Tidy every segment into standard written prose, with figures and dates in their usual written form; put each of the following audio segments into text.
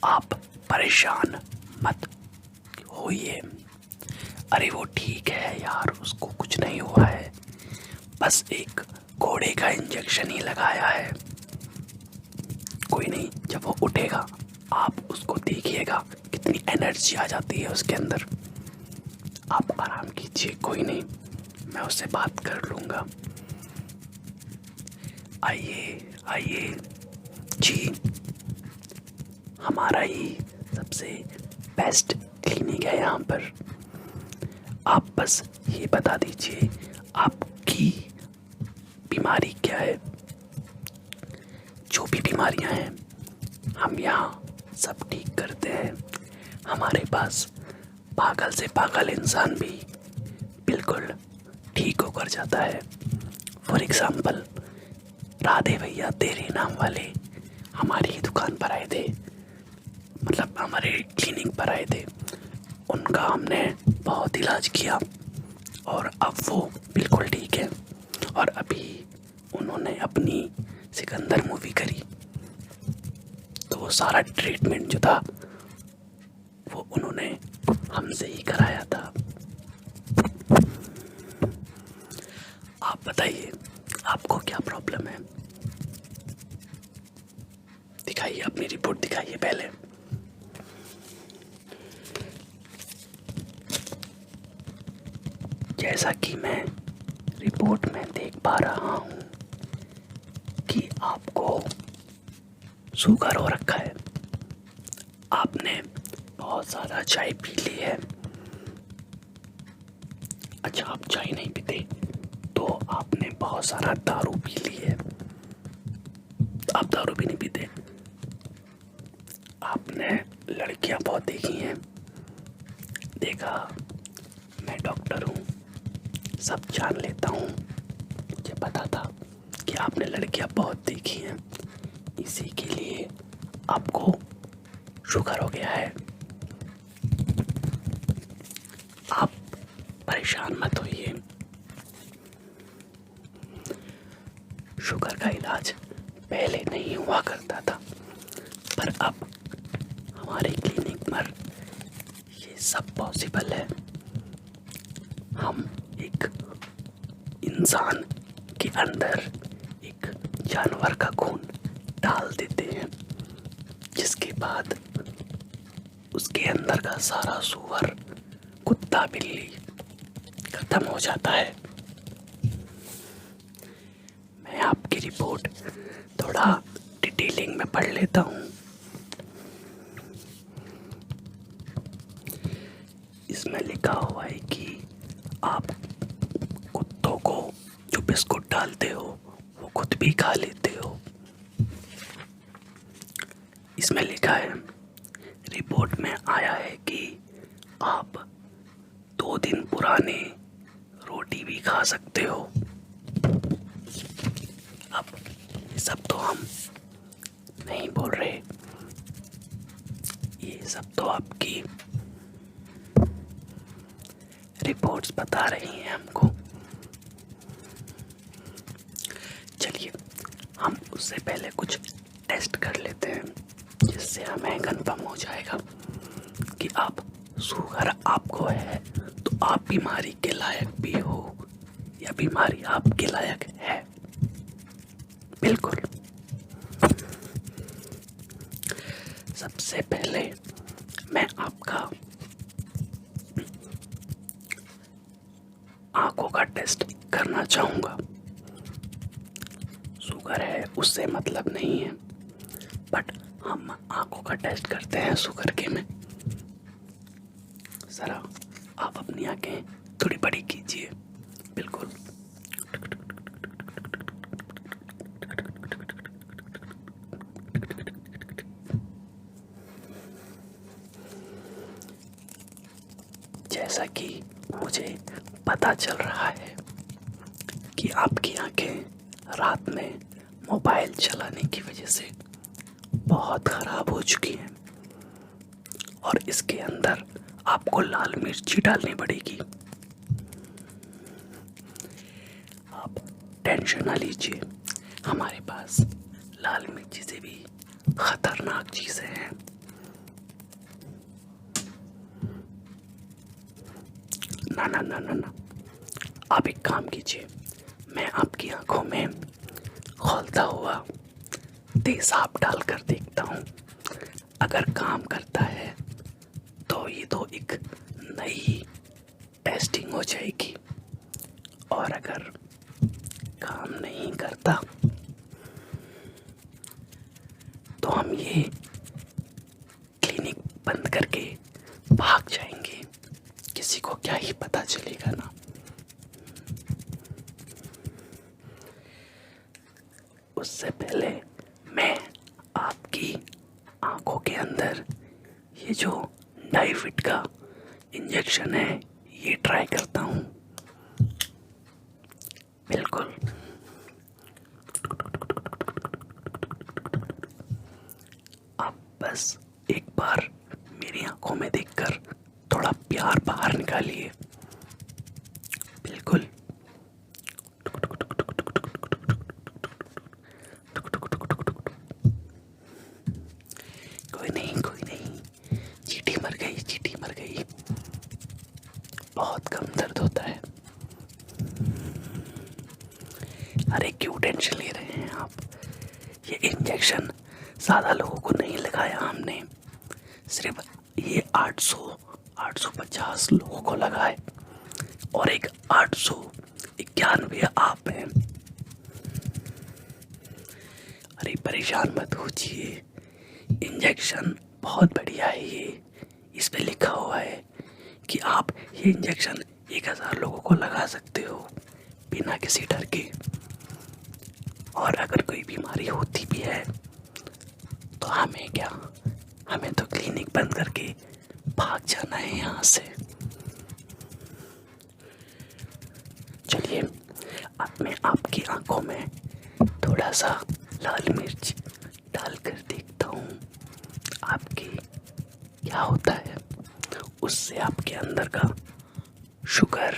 आप परेशान मत होइए। अरे वो ठीक है यार, उसको कुछ नहीं हुआ है, बस एक घोड़े का इंजेक्शन ही लगाया है। कोई नहीं, जब वो उठेगा आप उसको देखिएगा, कितनी एनर्जी आ जाती है उसके अंदर। आप आराम कीजिए, कोई नहीं, मैं उससे बात कर लूँगा। आइए आइए जी, हमारा ही सबसे बेस्ट क्लिनिक है यहाँ पर। आप बस ये बता दीजिए आपकी बीमारी क्या है। जो भी बीमारियां हैं हम यहाँ सब ठीक करते हैं। हमारे पास पागल से पागल इंसान भी बिल्कुल ठीक होकर जाता है। फॉर एग्जाम्पल, राधे भैया तेरे नाम वाले हमारी ही दुकान पर आए थे, मतलब हमारे क्लिनिक पर आए थे। उनका हमने बहुत इलाज किया और अब वो बिल्कुल ठीक है। और अभी उन्होंने अपनी सिकंदर मूवी करी, तो वो सारा ट्रीटमेंट जो था वो उन्होंने हमसे ही कराया था। आप बताइए आपको क्या प्रॉब्लम है? दिखाइए, अपनी रिपोर्ट दिखाइए पहले। जैसा कि मैं रिपोर्ट में देख पा रहा हूँ कि आपको शुगर हो रखा है। आपने बहुत ज़्यादा चाय पी ली है। अच्छा, आप चाय नहीं पीते तो आपने बहुत सारा दारू पी ली है। आप दारू भी नहीं पीते। आपने लड़कियां बहुत देखी हैं। देखा, मैं डॉक्टर हूँ, सब जान लेता हूँ। मुझे पता था कि आपने लड़कियां बहुत देखी हैं, इसी के लिए आपको शुगर हो गया है। आप परेशान मत होइए। शुगर का इलाज पहले नहीं हुआ करता था, पर अब हमारे क्लिनिक पर ये सब पॉसिबल है। हम एक इंसान के अंदर एक जानवर का खून डाल देते हैं, जिसके बाद उसके अंदर का सारा सुअर, कुत्ता, बिल्ली खत्म हो जाता है। मैं आपकी रिपोर्ट थोड़ा डिटेलिंग में पढ़ लेता हूँ। इसमें लिखा हुआ है कि आप कुत्तों को जो बिस्कुट डालते हो वो खुद भी खा लेते हो। इसमें लिखा है, रिपोर्ट में आया है कि आप 2 दिन पुराने रोटी भी खा सकते हो। अब ये सब तो हम नहीं बोल रहे, ये सब तो आपकी रिपोर्ट्स बता रही हैं हमको। चलिए, हम उससे पहले कुछ टेस्ट कर लेते हैं, जिससे हमें कंफर्म हो जाएगा कि आप शुगर आपको है तो आप बीमारी के लायक भी हो या बीमारी आपके लायक है। बिल्कुल। सबसे पहले मैं आपका आंखों का टेस्ट करना चाहूँगा। शुगर है उससे मतलब नहीं है, बट हम आंखों का टेस्ट करते हैं शुगर के में। ज़रा आप अपनी आंखें थोड़ी बड़ी कीजिए। बिल्कुल। जैसा कि मुझे पता चल रहा है कि आपकी आंखें रात में मोबाइल चलाने की वजह से बहुत ख़राब हो चुकी हैं, और इसके अंदर आपको लाल मिर्ची डालनी पड़ेगी। आप टेंशन ना लीजिए, हमारे पास लाल मिर्ची से भी खतरनाक चीज़ें हैं। ना ना ना ना ना, आप एक काम कीजिए, मैं आपकी आंखों में खौलता हुआ तेजाब डालकर देखता हूँ। अगर काम करता है तो ये तो एक नई टेस्टिंग हो जाएगी, और अगर काम नहीं करता तो हम ये क्लिनिक बंद करके भाग जाएंगे। किसी को क्या ही पता चलेगा ना। उससे पहले मैं आपकी आंखों के अंदर ये जो डाइफिट का इंजेक्शन है ये ट्राई करता हूँ। बिल्कुल, आप बस एक बार मेरी आंखों में देखकर थोड़ा प्यार बाहर निकालिए। बिल्कुल, कोई नहीं कोई नहीं, चींटी मर गई, चींटी मर गई। बहुत कम दर्द होता है। अरे क्यों टेंशन ले रहे हैं आप? ये इंजेक्शन ज़्यादा लोगों को नहीं लगाया हमने, सिर्फ ये 850 लोगों को लगाए, और एक 891 आप हैं। अरे परेशान मत होइए, इंजेक्शन बहुत बढ़िया है ये। इस पे लिखा हुआ है कि आप ये इंजेक्शन 1000 लोगों को लगा सकते हो बिना किसी डर के। और अगर कोई बीमारी होती भी है तो हमें क्या, हमें तो क्लिनिक बंद करके भाग जाना है यहाँ से। चलिए, अब मैं आपकी आंखों में थोड़ा सा लाल मिर्च डालकर देखता हूँ आपके क्या होता है। उससे आपके अंदर का शुगर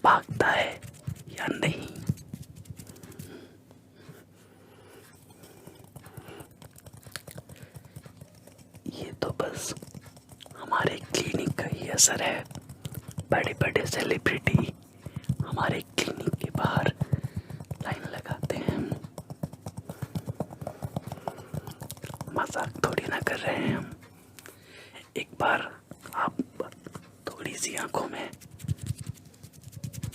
भागता है या नहीं। ये तो बस हमारे क्लिनिक का ही असर है। बड़े बड़े सेलिब्रिटी हमारे क्लिनिक के बाहर लाइन लगाते हैं। मजाक थोड़ी ना कर रहे हैं हम। एक बार आप थोड़ी सी आंखों में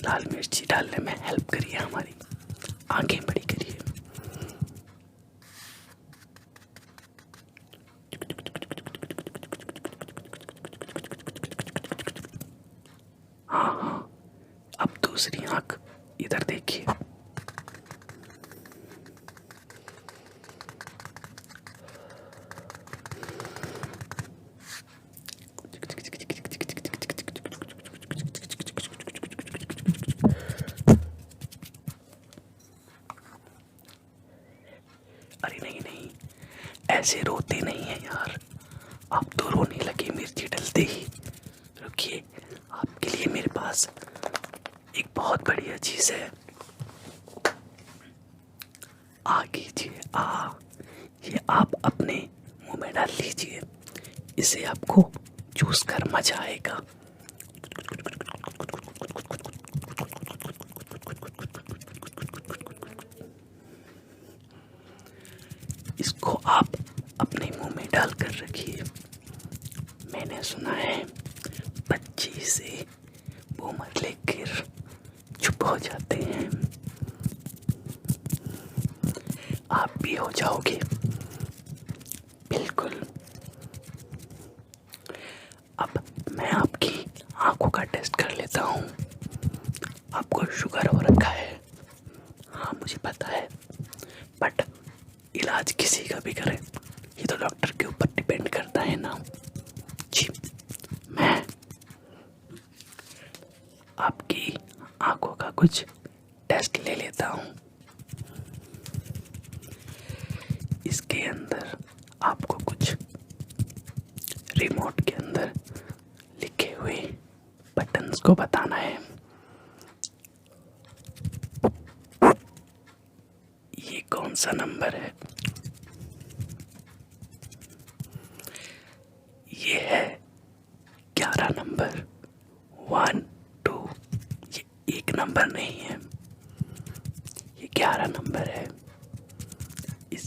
लाल मिर्ची डालने में हेल्प करिए, हमारी आंखें बड़ी करिए। हाँ हाँ, अब दूसरी आंख इधर देखिए। अरे नहीं नहीं, ऐसे रोते नहीं है यार, आप तो रोने लगे मिर्ची डलते ही। रुकिए, आपके लिए मेरे पास एक बहुत बढ़िया चीज है। आ कीजिए, ये आप अपने मुंह में डाल लीजिए। इसे आपको चूस कर मजा आएगा। इसको आप अपने मुंह में डालकर रखिए। मैंने सुना है बच्चे से बूमर लेकर चुप हो जाते हैं, आप भी हो जाओगे। बिल्कुल। अब मैं आपकी आंखों का टेस्ट कर लेता हूँ। आपको शुगर हो रखा है, हाँ मुझे पता है, बट इलाज किसी का भी करें ये तो डॉक्टर के ऊपर डिपेंड करता है ना जी। मैं आपकी आंखों का कुछ टेस्ट ले लेता हूँ। इसके अंदर आपको कुछ रिमोट के अंदर लिखे हुए बटन्स को बताना है। ये कौन सा नंबर है? ये है 11 नंबर, 1 2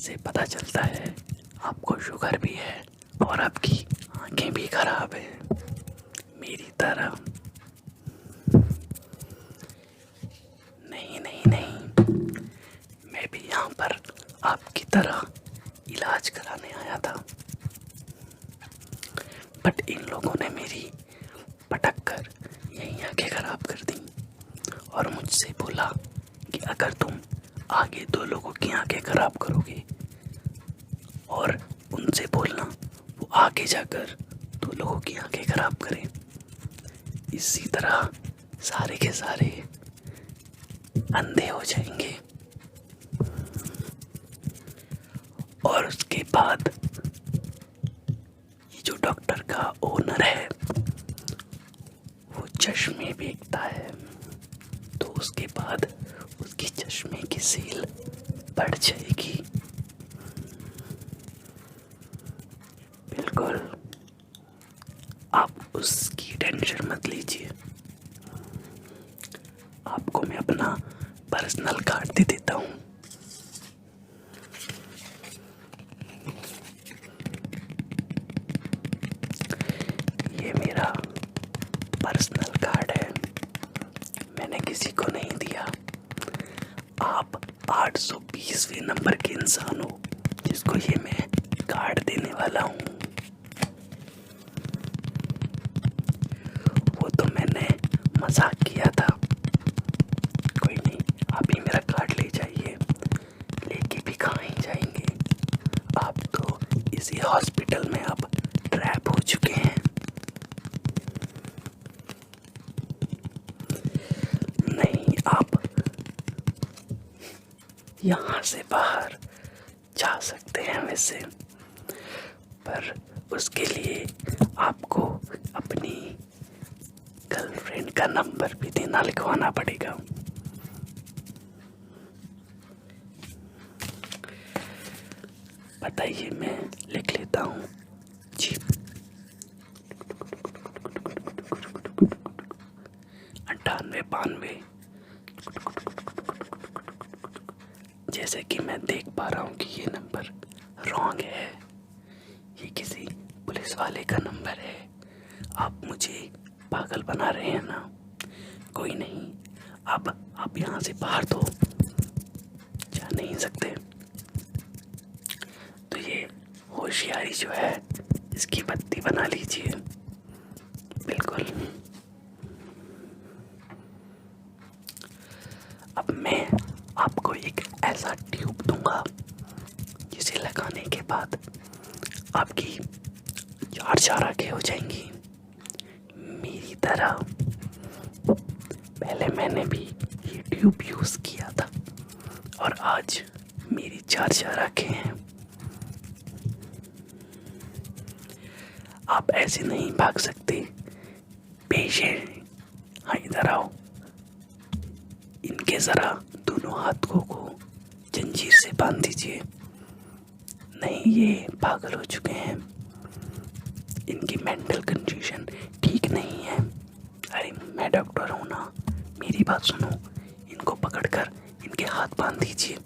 इससे पता चलता है आपको शुगर भी है और आपकी आंखें भी खराब हैं मेरी तरह। नहीं नहीं नहीं, मैं भी यहाँ पर आपकी तरह इलाज कराने आया था, बट इन लोगों ने मेरी पटक कर यही आंखें खराब कर दी और मुझसे बोला कि अगर तुम आगे 2 लोगों की आंखें खराब करोगे और उनसे बोलना वो आगे जाकर 2 लोगों की आंखें खराब करें, इसी तरह सारे के सारे अंधे हो जाएंगे। और उसके बाद ये जो डॉक्टर का ओनर है वो चश्मे बेचता है, तो उसके बाद उसकी चश्मे की सेल बढ़ जाएगी। बिल्कुल, आप उसकी टेंशन मत लीजिए। आपको मैं अपना पर्सनल कार्ड दे देता हूँ। ये मेरा पर्सनल कार्ड है, मैंने किसी को नहीं दिया। आप 820वें नंबर के इंसान हो जिसको ये मैं कार्ड देने वाला हूँ। वो तो मैंने मजाक किया था। कोई नहीं, आप ही मेरा कार्ड ले जाइए। लेके भी कहाँ ही जाएंगे, आप तो इसी हॉस्पिटल में अब ट्रैप हो चुके हैं। नहीं, आप यहाँ से बाहर जा सकते हैं वैसे, पर उसके लिए आपको अपनी गर्लफ्रेंड का नंबर भी देना लिखवाना पड़ेगा। बताइए, मैं लिख लेता हूँ जी। 9892। जैसे कि मैं देख पा रहा हूँ कि ये नंबर रॉन्ग है, ये किसी पुलिस वाले का नंबर है। आप मुझे पागल बना रहे हैं ना। कोई नहीं, अब आप यहाँ से बाहर तो जा नहीं सकते, तो ये होशियारी जो है इसकी बत्ती बना लीजिए। बिल्कुल, अब मैं आपको एक ऐसा ट्यूब दूंगा जिसे लगाने के बाद आपकी 4 आंखें हो जाएंगी मेरी तरह। पहले मैंने भी ये ट्यूब यूज किया था और आज मेरी 4 आंखें हैं। आप ऐसे नहीं भाग सकते, पेश है। हाँ, इधर आओ। इनके जरा दोनों हाथों को जंजीर से बांध दीजिए। नहीं, ये पागल हो चुके हैं, इनकी मेंटल कंडीशन ठीक नहीं है। अरे मैं डॉक्टर हूँ ना, मेरी बात सुनो। इनको पकड़कर इनके हाथ बांध दीजिए।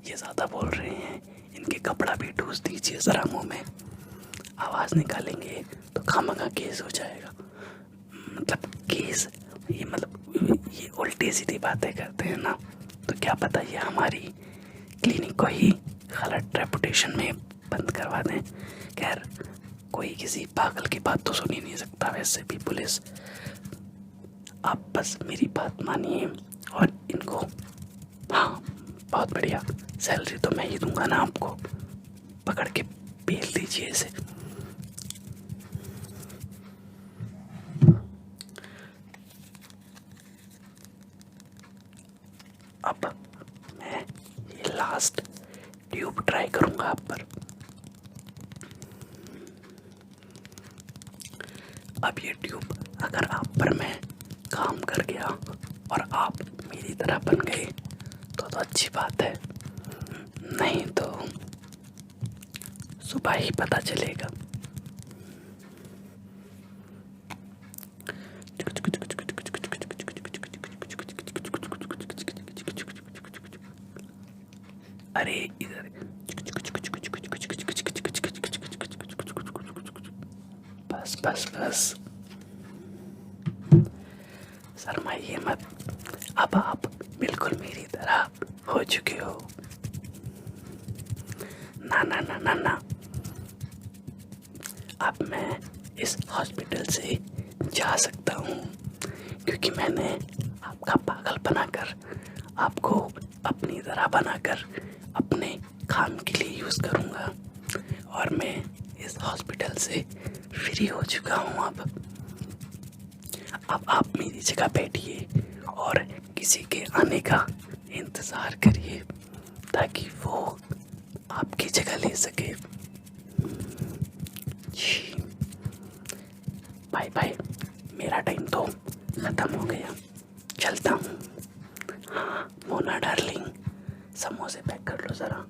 ये ज़्यादा बोल रहे हैं, इनके कपड़ा भी ठूस दीजिए ज़रा मुंह में। आवाज़ निकालेंगे तो खामखा केस हो जाएगा। मतलब केस, ये मतलब ये उल्टी सीधी बातें करते हैं ना, तो क्या पता ये हमारी क्लिनिक को ही गलत रेपुटेशन में बंद करवा दें। खैर, कोई किसी पागल की बात तो सुन ही नहीं सकता वैसे भी पुलिस। आप बस मेरी बात मानिए और इनको, हाँ बहुत बढ़िया, सैलरी तो मैं ही दूंगा ना आपको। पकड़ के बेल दीजिए इसे। अब मैं ये लास्ट ट्यूब ट्राई करूंगा आप पर। अब ये ट्यूब अगर आप पर मैं काम कर गया और आप मेरी तरह बन गए तो अच्छी बात है, नहीं तो सुबह ही पता चलेगा। अरे इधर। बस बस बस, शर्माइए मत, अब आप बिल्कुल मेरी तरह हो चुके हो। ना ना ना ना ना, अब मैं इस हॉस्पिटल से जा सकता हूँ, क्योंकि मैंने आपका पागल बनाकर, आपको अपनी तरह बनाकर अपने काम के लिए यूज़ करूँगा। और मैं इस हॉस्पिटल से फ्री हो चुका हूँ। अब आप मेरी जगह बैठिए और किसी के आने का इंतज़ार करिए, ताकि वो आपकी जगह ले सके। जी, बाय बाय, मेरा टाइम तो ख़त्म हो गया, चलता हूँ। हाँ मोना डार्लिंग, समोसे पैक कर लो ज़रा।